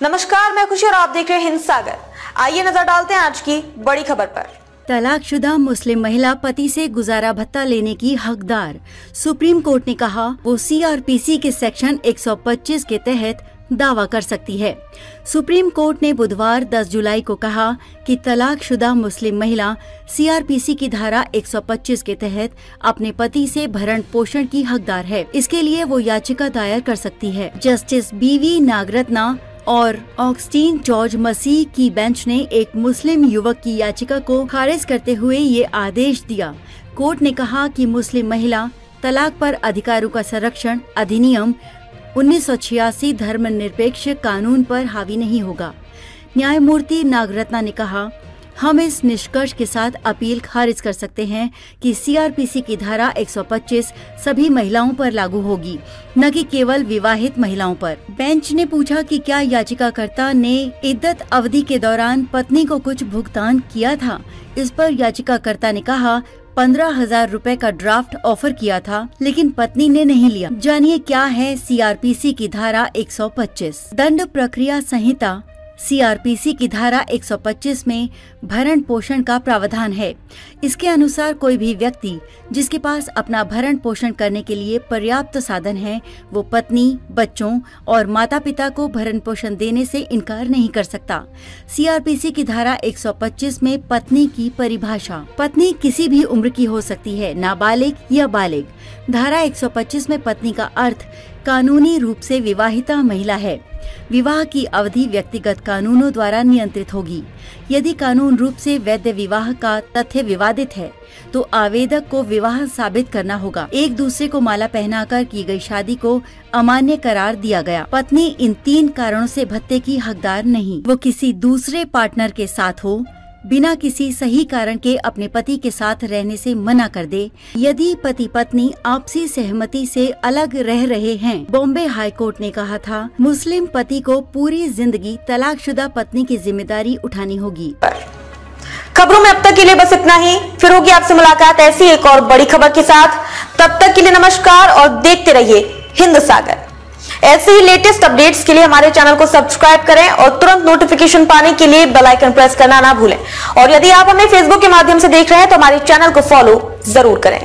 नमस्कार, मैं खुशी और आप देख रहे हैं हिंद सागर। आइए नजर डालते हैं आज की बड़ी खबर पर। तलाकशुदा मुस्लिम महिला पति से गुजारा भत्ता लेने की हकदार। सुप्रीम कोर्ट ने कहा वो सीआरपीसी के सेक्शन 125 के तहत दावा कर सकती है। सुप्रीम कोर्ट ने बुधवार 10 जुलाई को कहा कि तलाकशुदा मुस्लिम महिला सीआरपीसी की धारा 125 के तहत अपने पति से भरण पोषण की हकदार है। इसके लिए वो याचिका दायर कर सकती है। जस्टिस बीवी नागरत्ना और ऑगस्टीन जॉर्ज मसीह की बेंच ने एक मुस्लिम युवक की याचिका को खारिज करते हुए ये आदेश दिया। कोर्ट ने कहा कि मुस्लिम महिला तलाक पर अधिकारों का संरक्षण अधिनियम 1986 धर्मनिरपेक्ष कानून पर हावी नहीं होगा। न्यायमूर्ति नागरत्ना ने कहा, हम इस निष्कर्ष के साथ अपील खारिज कर सकते हैं कि सीआरपीसी की धारा 125 सभी महिलाओं पर लागू होगी, न कि केवल विवाहित महिलाओं पर। बेंच ने पूछा कि क्या याचिकाकर्ता ने इद्दत अवधि के दौरान पत्नी को कुछ भुगतान किया था। इस पर याचिकाकर्ता ने कहा 15,000 रुपए का ड्राफ्ट ऑफर किया था, लेकिन पत्नी ने नहीं लिया। जानिए क्या है सीआरपीसी की धारा 125। दंड प्रक्रिया संहिता सीआरपीसी की धारा 125 में भरण पोषण का प्रावधान है। इसके अनुसार कोई भी व्यक्ति जिसके पास अपना भरण पोषण करने के लिए पर्याप्त साधन है, वो पत्नी, बच्चों और माता पिता को भरण पोषण देने से इनकार नहीं कर सकता। सीआरपीसी की धारा 125 में पत्नी की परिभाषा। पत्नी किसी भी उम्र की हो सकती है, नाबालिग या बालिग। धारा 125 में पत्नी का अर्थ कानूनी रूप से विवाहिता महिला है। विवाह की अवधि व्यक्तिगत कानूनों द्वारा नियंत्रित होगी। यदि कानून रूप से वैध विवाह का तथ्य विवादित है, तो आवेदक को विवाह साबित करना होगा। एक दूसरे को माला पहनाकर की गई शादी को अमान्य करार दिया गया। पत्नी इन 3 कारणों से भत्ते की हकदार नहीं। वो किसी दूसरे पार्टनर के साथ हो, बिना किसी सही कारण के अपने पति के साथ रहने से मना कर दे, यदि पति पत्नी आपसी सहमति से अलग रह रहे हैं। बॉम्बे हाई कोर्ट ने कहा था, मुस्लिम पति को पूरी जिंदगी तलाकशुदा पत्नी की जिम्मेदारी उठानी होगी। खबरों में अब तक के लिए बस इतना ही। फिर होगी आपसे मुलाकात ऐसी एक और बड़ी खबर के साथ। तब तक के लिए नमस्कार और देखते रहिए हिंद सागर। ऐसे ही लेटेस्ट अपडेट्स के लिए हमारे चैनल को सब्सक्राइब करें और तुरंत नोटिफिकेशन पाने के लिए बेल आइकन प्रेस करना ना भूलें। और यदि आप हमें फेसबुक के माध्यम से देख रहे हैं तो हमारे चैनल को फॉलो जरूर करें।